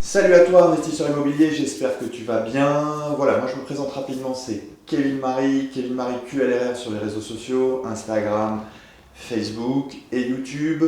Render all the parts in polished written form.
Salut à toi investisseur immobilier, j'espère que tu vas bien. Voilà, moi je me présente rapidement, c'est Kevin Marie QLRR sur les réseaux sociaux, Instagram, Facebook et YouTube.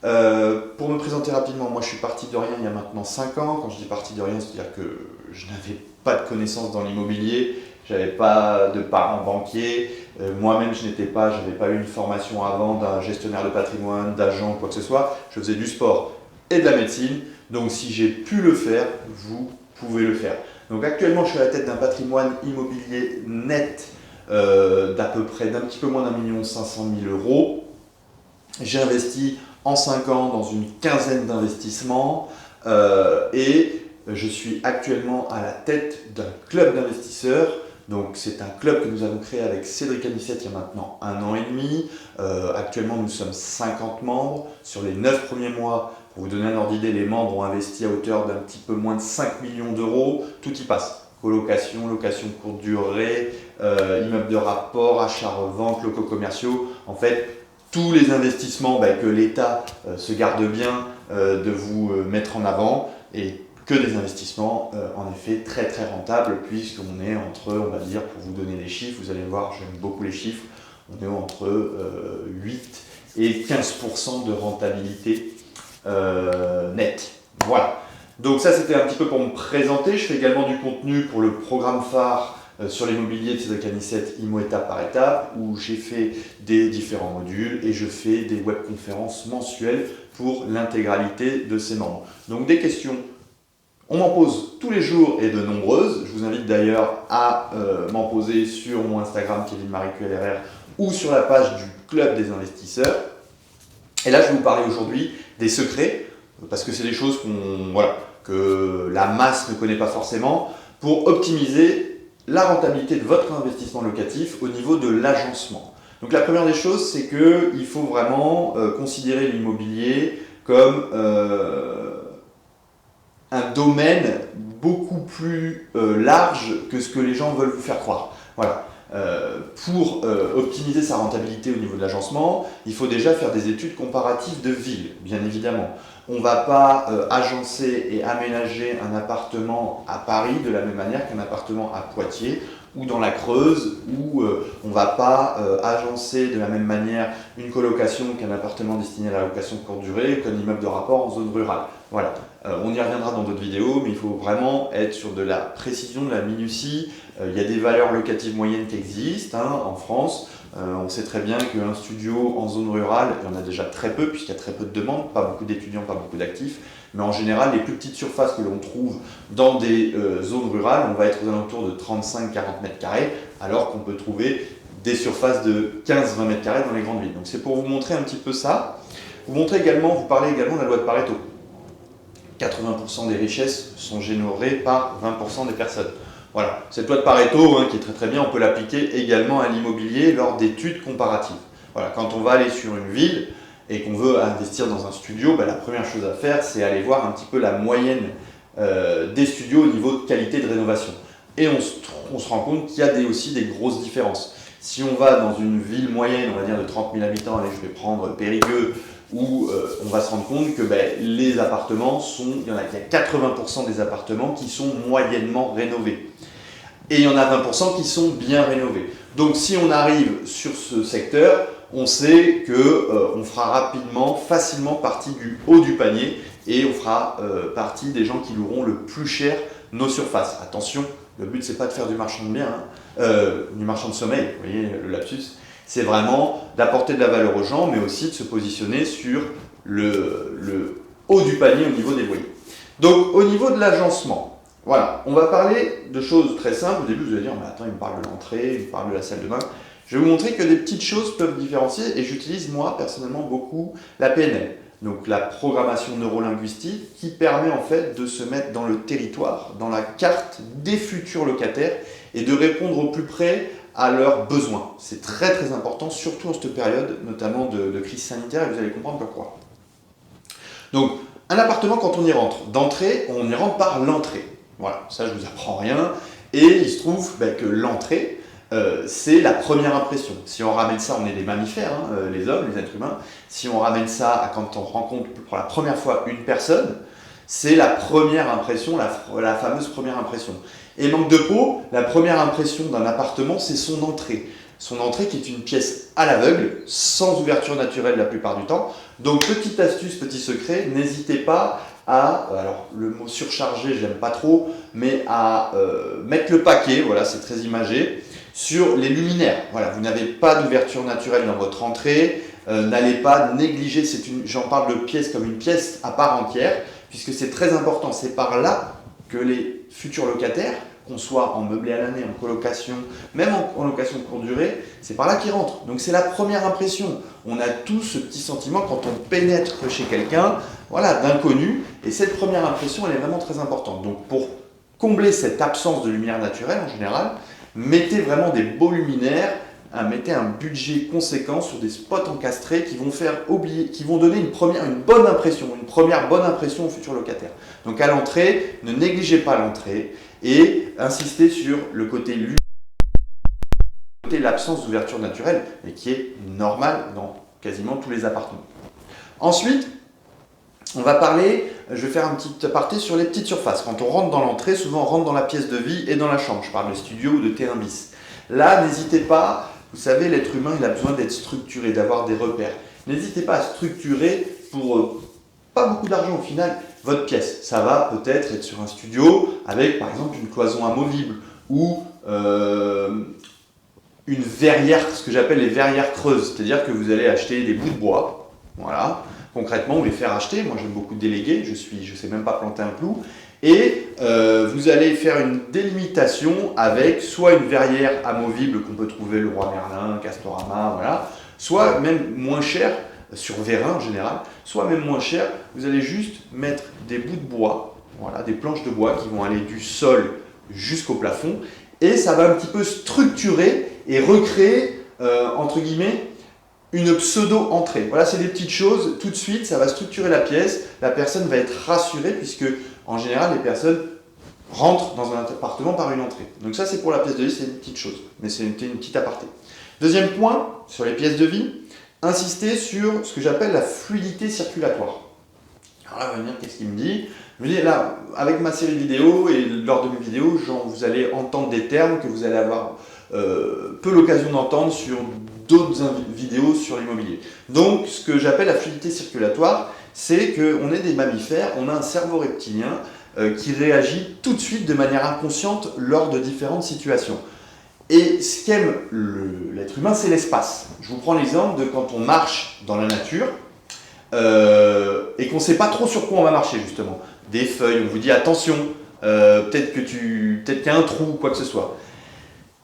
Pour me présenter rapidement, moi je suis parti de rien il y a maintenant 5 ans. Quand je dis parti de rien, c'est-à-dire que je n'avais pas de connaissances dans l'immobilier, j'avais pas de parents banquiers, moi-même je j'avais pas eu une formation avant d'un gestionnaire de patrimoine, d'agent, quoi que ce soit. Je faisais du sport et de la médecine. Donc si j'ai pu le faire, vous pouvez le faire. Donc actuellement, je suis à la tête d'un patrimoine immobilier net d'à peu près d'un petit peu moins d'1 500 000 euros. J'ai investi en 5 ans dans une quinzaine d'investissements et je suis actuellement à la tête d'un club d'investisseurs. Donc c'est un club que nous avons créé avec Cédric Anissette il y a maintenant 1 an et demi. Actuellement nous sommes 50 membres. Sur les 9 premiers mois, pour vous donner un ordre d'idée, les membres ont investi à hauteur d'un petit peu moins de 5 millions d'euros. Tout y passe. Colocation, location courte durée, immeubles de rapport, achat-revente, locaux commerciaux. En fait, tous les investissements que l'État se garde bien de vous mettre en avant et que des investissements en effet très très rentables puisqu'on est entre, on va dire, pour vous donner les chiffres, vous allez voir, j'aime beaucoup les chiffres, on est entre 8 et 15% de rentabilité nette. Voilà. Donc ça c'était un petit peu pour me présenter. Je fais également du contenu pour le programme phare sur l'immobilier de Cédric Anissette, IMO étape par étape, où j'ai fait des différents modules et je fais des webconférences mensuelles pour l'intégralité de ses membres. Donc des questions, on m'en pose tous les jours et de nombreuses. Je vous invite d'ailleurs à m'en poser sur mon Instagram Kevin Marie QLRR ou sur la page du Club des investisseurs. Et là je vais vous parler aujourd'hui des secrets, parce que c'est des choses que la masse ne connaît pas forcément, pour optimiser la rentabilité de votre investissement locatif au niveau de l'agencement. Donc la première des choses, c'est qu'il faut vraiment considérer l'immobilier comme un domaine beaucoup plus large que ce que les gens veulent vous faire croire. Voilà. Pour optimiser sa rentabilité au niveau de l'agencement, il faut déjà faire des études comparatives de villes, bien évidemment. On ne va pas agencer et aménager un appartement à Paris de la même manière qu'un appartement à Poitiers ou dans la Creuse, où on ne va pas agencer de la même manière une colocation qu'un appartement destiné à la location courte durée ou qu'un immeuble de rapport en zone rurale. Voilà. On y reviendra dans d'autres vidéos, mais il faut vraiment être sur de la précision, de la minutie. Il y a des valeurs locatives moyennes qui existent en France. On sait très bien qu'un studio en zone rurale, il y en a déjà très peu, puisqu'il y a très peu de demandes, pas beaucoup d'étudiants, pas beaucoup d'actifs. Mais en général, les plus petites surfaces que l'on trouve dans des zones rurales, on va être aux alentours de 35-40 mètres carrés, alors qu'on peut trouver des surfaces de 15-20 mètres carrés dans les grandes villes. Donc c'est pour vous montrer un petit peu ça. Vous parlez également de la loi de Pareto. 80% des richesses sont générées par 20% des personnes. Voilà, cette loi de Pareto, qui est très très bien, on peut l'appliquer également à l'immobilier lors d'études comparatives. Voilà, quand on va aller sur une ville et qu'on veut investir dans un studio, la première chose à faire, c'est aller voir un petit peu la moyenne des studios au niveau de qualité de rénovation. Et on se rend compte qu'il y a aussi des grosses différences. Si on va dans une ville moyenne, on va dire de 30 000 habitants, allez, je vais prendre Périgueux, où on va se rendre compte que les appartements il y a 80% des appartements qui sont moyennement rénovés. Et il y en a 20% qui sont bien rénovés. Donc si on arrive sur ce secteur, on sait qu'on fera facilement partie du haut du panier et on fera partie des gens qui loueront le plus cher nos surfaces. Attention, le but c'est pas de faire du marchand de biens, du marchand de sommeil, vous voyez le lapsus. C'est vraiment d'apporter de la valeur aux gens, mais aussi de se positionner sur le haut du panier au niveau des loyers. Donc au niveau de l'agencement, voilà, on va parler de choses très simples. Au début, vous allez dire, mais attends, il me parle de l'entrée, il me parle de la salle de bain. Je vais vous montrer que des petites choses peuvent différencier et j'utilise moi personnellement beaucoup la PNL, donc la programmation neurolinguistique, qui permet en fait de se mettre dans le territoire, dans la carte des futurs locataires et de répondre au plus près à leurs besoins. C'est très très important, surtout en cette période, notamment de crise sanitaire, et vous allez comprendre pourquoi. Donc, un appartement, quand on y rentre, d'entrée, on y rentre par l'entrée. Voilà, ça je vous apprends rien. Et il se trouve que l'entrée, c'est la première impression. Si on ramène ça, on est des mammifères, les hommes, les êtres humains. Si on ramène ça à quand on rencontre pour la première fois une personne, c'est la première impression, la fameuse première impression. Et manque de peau, la première impression d'un appartement, c'est son entrée. Son entrée qui est une pièce à l'aveugle, sans ouverture naturelle la plupart du temps. Donc petite astuce, petit secret, n'hésitez pas à, alors le mot surcharger, j'aime pas trop, mais à mettre le paquet, voilà, c'est très imagé, sur les luminaires. Voilà, vous n'avez pas d'ouverture naturelle dans votre entrée, n'allez pas négliger, j'en parle de pièce comme une pièce à part entière, puisque c'est très important, c'est par là que les futurs locataires, qu'on soit en meublé à l'année, en colocation, même en location de courte durée, c'est par là qu'ils rentrent. Donc c'est la première impression. On a tous ce petit sentiment quand on pénètre chez quelqu'un, voilà, d'inconnu, et cette première impression, elle est vraiment très importante. Donc pour combler cette absence de lumière naturelle en général, mettez vraiment des beaux luminaires, mettez un budget conséquent sur des spots encastrés qui vont faire oublier, qui vont donner une première bonne impression au futur locataire. Donc à l'entrée, ne négligez pas l'entrée et insistez sur le côté lumineux, l'absence d'ouverture naturelle, et qui est normal dans quasiment tous les appartements. Ensuite, on va parler, je vais faire un petit aparté sur les petites surfaces. Quand on rentre dans l'entrée, souvent on rentre dans la pièce de vie et dans la chambre. Je parle de studio ou de terrain bis. Là, n'hésitez pas, vous savez, l'être humain, il a besoin d'être structuré, d'avoir des repères. N'hésitez pas à structurer pour pas beaucoup d'argent au final votre pièce. Ça va peut-être être sur un studio avec par exemple une cloison amovible ou une verrière, ce que j'appelle les verrières creuses. C'est-à-dire que vous allez acheter des bouts de bois, voilà, concrètement, vous les faire acheter. Moi, j'aime beaucoup déléguer, je sais même pas planter un clou. Et vous allez faire une délimitation avec soit une verrière amovible qu'on peut trouver le Roi Merlin, Castorama, voilà, soit même moins cher, sur Vérin en général, soit même moins cher, vous allez juste mettre des bouts de bois, voilà, des planches de bois qui vont aller du sol jusqu'au plafond, et ça va un petit peu structurer et recréer, entre guillemets, une pseudo-entrée. Voilà, c'est des petites choses, tout de suite, ça va structurer la pièce, la personne va être rassurée, puisque en général, les personnes rentrent dans un appartement par une entrée. Donc ça, c'est pour la pièce de vie, c'est une petite chose, mais c'est une petite aparté. Deuxième point, sur les pièces de vie, insister sur ce que j'appelle la fluidité circulatoire. Alors là, vous allez me dire, qu'est-ce qu'il me dit? Je me dis, là, avec ma série vidéo et lors de mes vidéos, vous allez entendre des termes que vous allez avoir peu l'occasion d'entendre sur d'autres vidéos sur l'immobilier. Donc, ce que j'appelle la fluidité circulatoire, c'est qu'on est des mammifères, on a un cerveau reptilien qui réagit tout de suite de manière inconsciente lors de différentes situations. Et ce qu'aime l'être humain, c'est l'espace. Je vous prends l'exemple de quand on marche dans la nature et qu'on ne sait pas trop sur quoi on va marcher, justement. Des feuilles, on vous dit attention, peut-être qu'il y a un trou ou quoi que ce soit.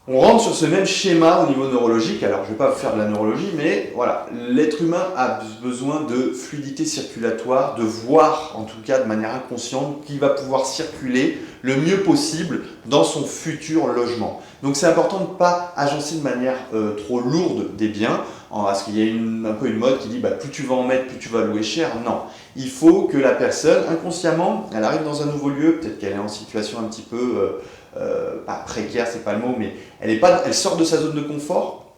On rentre sur ce même schéma au niveau neurologique. Alors, je ne vais pas vous faire de la neurologie, mais voilà, l'être humain a besoin de fluidité circulatoire, de voir, en tout cas de manière inconsciente, qui va pouvoir circuler le mieux possible dans son futur logement. Donc, c'est important de ne pas agencer de manière trop lourde des biens, parce qu'il y a un peu une mode qui dit plus tu vas en mettre, plus tu vas louer cher. Non, il faut que la personne, inconsciemment, elle arrive dans un nouveau lieu, peut-être qu'elle est en situation un petit peu... pas précaire, c'est pas le mot, mais elle sort de sa zone de confort.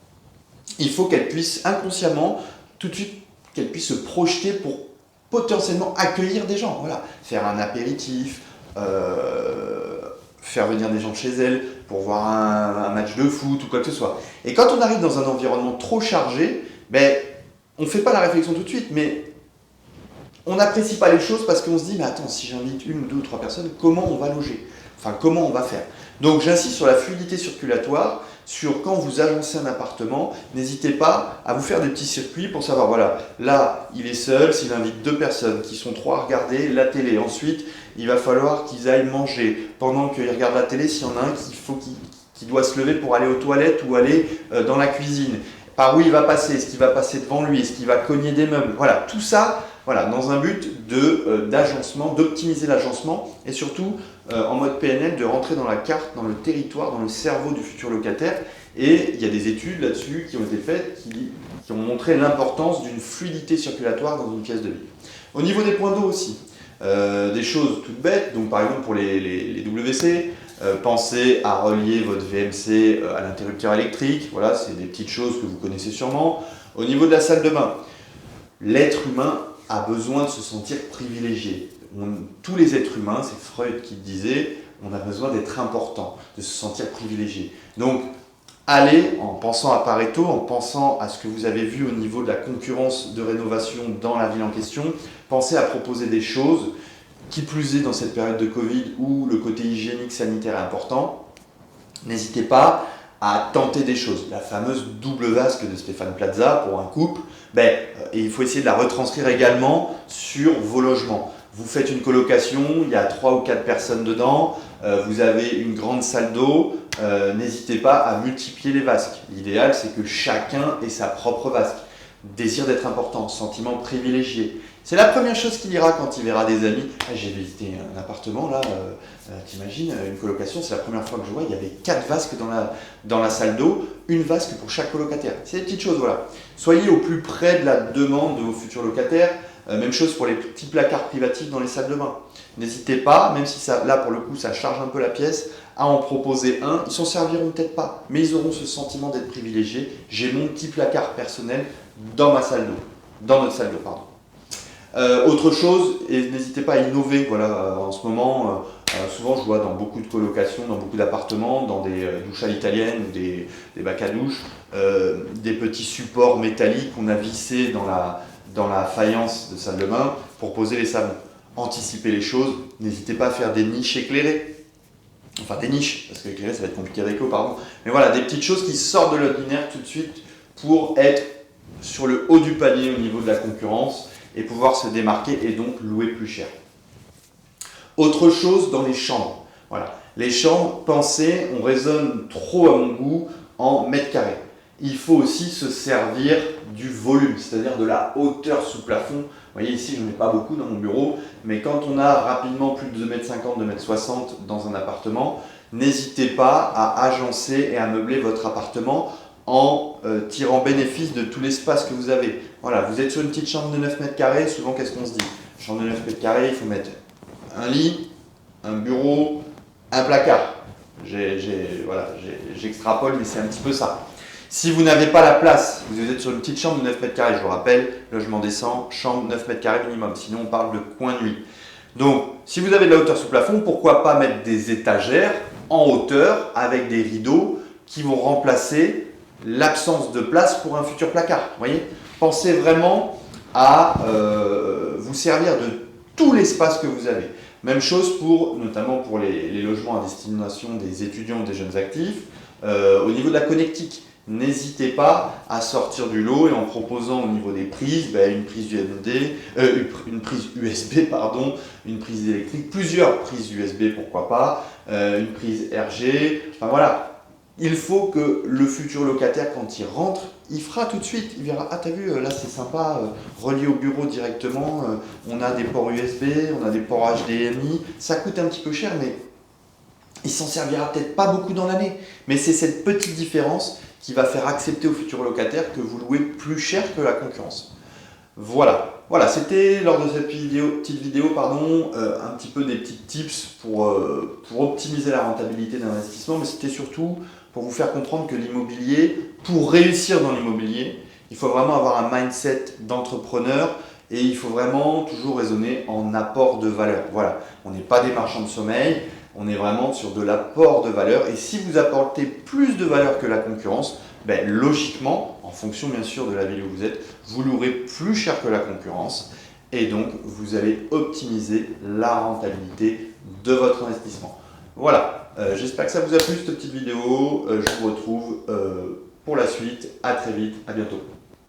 Il faut qu'elle puisse inconsciemment, tout de suite, qu'elle puisse se projeter pour potentiellement accueillir des gens. Voilà, faire un apéritif, faire venir des gens chez elle pour voir un match de foot ou quoi que ce soit. Et quand on arrive dans un environnement trop chargé, on ne fait pas la réflexion tout de suite, mais on n'apprécie pas les choses parce qu'on se dit, mais attends, si j'invite une, deux ou trois personnes, comment on va loger ? Enfin, comment on va faire? Donc, j'insiste sur la fluidité circulatoire, sur quand vous agencez un appartement, n'hésitez pas à vous faire des petits circuits pour savoir, voilà, là, il est seul, s'il invite deux personnes qui sont trois à regarder la télé. Ensuite, il va falloir qu'ils aillent manger. Pendant qu'ils regardent la télé, s'il y en a un qui doit se lever pour aller aux toilettes ou aller dans la cuisine, par où il va passer, est-ce qu'il va passer devant lui, est-ce qu'il va cogner des meubles, voilà, tout ça, voilà, dans un but d'agencement, d'optimiser l'agencement et surtout en mode PNL de rentrer dans la carte, dans le territoire, dans le cerveau du futur locataire. Et il y a des études là-dessus qui ont été faites qui ont montré l'importance d'une fluidité circulatoire dans une pièce de vie. Au niveau des points d'eau aussi, des choses toutes bêtes, donc par exemple pour les WC, pensez à relier votre VMC à l'interrupteur électrique, voilà, c'est des petites choses que vous connaissez sûrement. Au niveau de la salle de bain, l'être humain a besoin de se sentir privilégié. tous les êtres humains, c'est Freud qui le disait, on a besoin d'être important, de se sentir privilégié. Donc, allez, en pensant à Pareto, en pensant à ce que vous avez vu au niveau de la concurrence de rénovation dans la ville en question, pensez à proposer des choses, qui plus est dans cette période de Covid où le côté hygiénique, sanitaire est important. N'hésitez pas à tenter des choses. La fameuse double vasque de Stéphane Plaza pour un couple, et il faut essayer de la retranscrire également sur vos logements. Vous faites une colocation, il y a 3 ou 4 personnes dedans, vous avez une grande salle d'eau, n'hésitez pas à multiplier les vasques. L'idéal, c'est que chacun ait sa propre vasque. Désir d'être important, sentiment privilégié. C'est la première chose qu'il dira quand il verra des amis. Ah, j'ai visité un appartement là, t'imagines, une colocation, c'est la première fois que je vois, il y avait 4 vasques dans la salle d'eau, une vasque pour chaque colocataire. C'est des petites choses, voilà. Soyez au plus près de la demande de vos futurs locataires. Même chose pour les petits placards privatifs dans les salles de bain. N'hésitez pas, même si ça, là pour le coup ça charge un peu la pièce, à en proposer un. Ils s'en serviront peut-être pas, mais ils auront ce sentiment d'être privilégiés. J'ai mon petit placard personnel dans ma salle d'eau, dans notre salle d'eau, pardon. Autre chose, et n'hésitez pas à innover. Voilà, en ce moment, souvent je vois dans beaucoup de colocations, dans beaucoup d'appartements, dans des douches à l'italienne ou des bacs à douche, des petits supports métalliques qu'on a vissés dans la faïence de salle de bain pour poser les savons. Anticipez les choses, n'hésitez pas à faire des niches éclairées. Enfin des niches, parce qu'éclairé ça va être compliqué avec l'eau, pardon. Mais voilà, des petites choses qui sortent de l'ordinaire tout de suite pour être sur le haut du panier au niveau de la concurrence et pouvoir se démarquer et donc louer plus cher. Autre chose dans les chambres. Voilà. Les chambres, pensez, on raisonne trop à mon goût en mètres carrés. Il faut aussi se servir du volume, c'est-à-dire de la hauteur sous plafond. Vous voyez ici, je n'en ai pas beaucoup dans mon bureau, mais quand on a rapidement plus de 2,50 m, 2,60 m dans un appartement, n'hésitez pas à agencer et à meubler votre appartement en tirant bénéfice de tout l'espace que vous avez. Voilà, vous êtes sur une petite chambre de 9 mètres carrés, souvent qu'est-ce qu'on se dit? Chambre de 9 mètres carrés, il faut mettre un lit, un bureau, un placard. J'extrapole, mais c'est un petit peu ça. Si vous n'avez pas la place, vous êtes sur une petite chambre de 9 mètres carrés, je vous rappelle, logement décent, chambre 9 mètres carrés minimum, sinon on parle de coin nuit. Donc, si vous avez de la hauteur sous plafond, pourquoi pas mettre des étagères en hauteur avec des rideaux qui vont remplacer l'absence de place pour un futur placard. Vous voyez, pensez vraiment à vous servir de tout l'espace que vous avez. Même chose notamment pour les logements à destination des étudiants ou des jeunes actifs. Au niveau de la connectique, n'hésitez pas à sortir du lot et en proposant au niveau des prises, une prise une prise USB, pardon, une prise électrique, plusieurs prises USB, pourquoi pas, une prise RG, enfin voilà. Il faut que le futur locataire, quand il rentre, il fera tout de suite, il verra, ah t'as vu, là c'est sympa, relié au bureau directement, on a des ports USB, on a des ports HDMI, ça coûte un petit peu cher, mais il s'en servira peut-être pas beaucoup dans l'année. Mais c'est cette petite différence qui va faire accepter au futur locataire que vous louez plus cher que la concurrence. Voilà, c'était lors de cette petite vidéo, un petit peu des petits tips pour optimiser la rentabilité d'un investissement, mais c'était surtout pour vous faire comprendre que l'immobilier, pour réussir dans l'immobilier, il faut vraiment avoir un mindset d'entrepreneur et il faut vraiment toujours raisonner en apport de valeur. Voilà, on n'est pas des marchands de sommeil, on est vraiment sur de l'apport de valeur et si vous apportez plus de valeur que la concurrence, logiquement, en fonction bien sûr de la ville où vous êtes, vous louerez plus cher que la concurrence et donc vous allez optimiser la rentabilité de votre investissement. Voilà, j'espère que ça vous a plu cette petite vidéo, je vous retrouve pour la suite, à très vite, à bientôt.